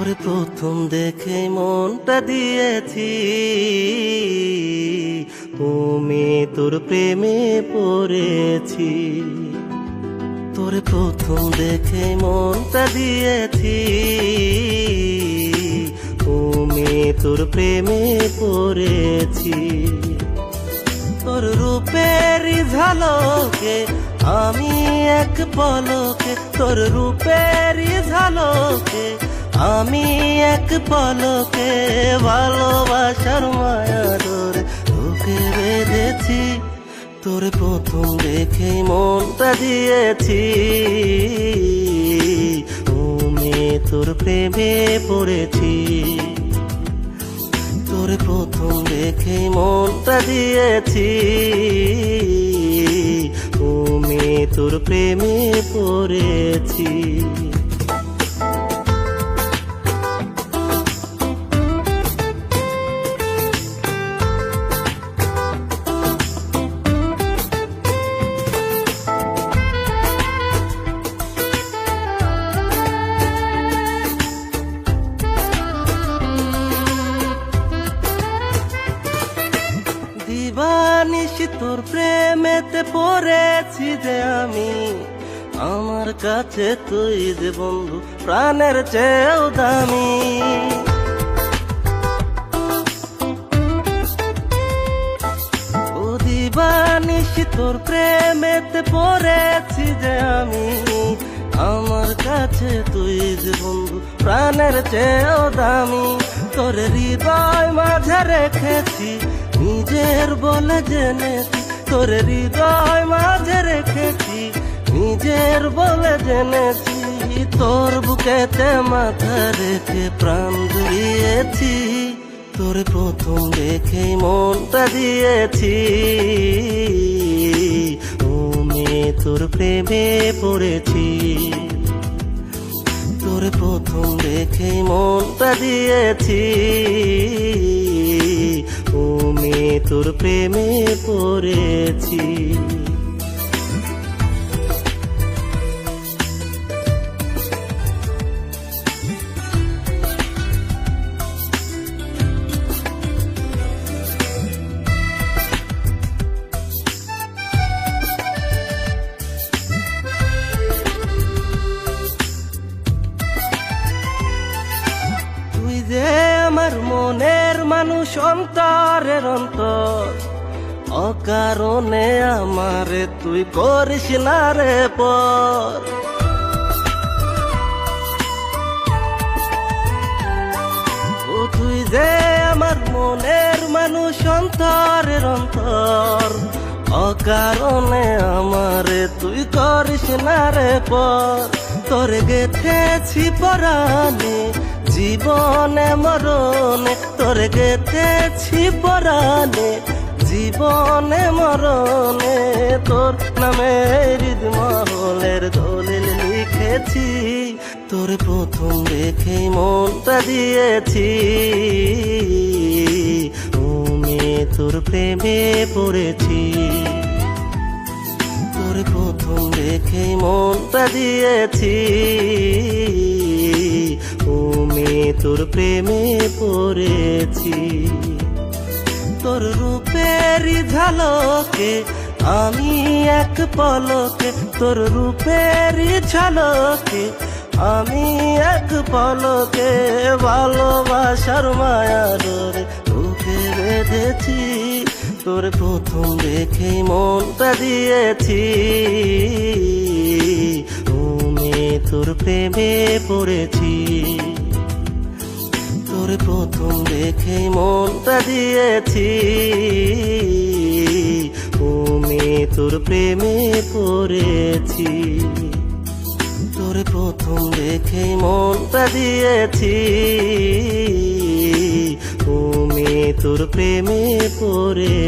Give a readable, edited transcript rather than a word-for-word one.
তোরে প্রথম দেখে মনটা দিয়েছি, আমি তোর প্রেমে পড়েছি। তোরে প্রথম দেখে মনটা দিয়েছি, আমি তোর প্রেমে পড়েছি। তোর রূপের ঝলকে আমি এক পলকে, তোর রূপের ঝলকে আমি এক পলকে ভালোবাসার মায়া ধরে তোকে বেঁধেছি। তোরে প্রথম দেখে মনটা দিয়েছি, আমি তোর প্রেমে পড়েছি। তোরে প্রথম দেখে মনটা দিয়েছি, আমি তোর প্রেমে পড়েছি। দিবানিশি তোর প্রেমেতে পড়েছি যে আমি, আমার কাছে তুই যে বন্ধু প্রাণের চেয়েও দামি। ও দিবানিশি তোর প্রেমেতে পড়েছি যে আমি, আমার কাছে তুই যে বন্ধু প্রাণের চেয়েও দামি। তোর হৃদয় মাঝে রেখেছি নিজের বলে জেনেছি, তোর হৃদয় মাঝে রেখেছি নিজের বলে জেনেছি। তোর বুকেতে মাথা রেখে প্রাণ জুড়িয়েছি। তোর প্রথম দেখে মনটা দিয়েছি, আমি তোর প্রেমে পড়েছি। তোর প্রথম দেখে মনটা দিয়েছি, আমি তোর প্রেমে পড়েছি। তুই যে আমার মনের মানুষ, অন্তরের অন্তর, অকারণে আমারে তুই করিস না রে পর। ও তুই যে আমার মনের মানুষ, অন্তরের অন্তর, অকারণে আমারে তুই করিস না রে পর। তোরে গেথেছি পরাণে জীবনে মরণে, তোরে গেথেছি পরাণে জীবনে মরণে। তোর নামে হৃদমহলের দলিল লিখেছি। তোর প্রথম দেখে মনটা দিয়েছি, আমি তোর প্রেমে পড়েছি। তোর প্রথম দেখে মনটা দিয়েছি, আমি তোর প্রেমে পড়েছি। তোর রূপের ঝলকে আমি এক পলকে, তোর রূপের ঝলকে আমি এক পলকে ভালোবাসার মায়া ধরে তোকে বেঁধেছি। তোর প্রথম দেখে মনটা দিয়েছি, আমি তোর প্রেমে পড়েছি। তোর প্রথম দেখে মনটা দিয়েছি, আমি তোর প্রেমে পড়েছি। তোর প্রথম দেখে মনটা দিয়েছি, আমি তোর প্রেমে পড়ে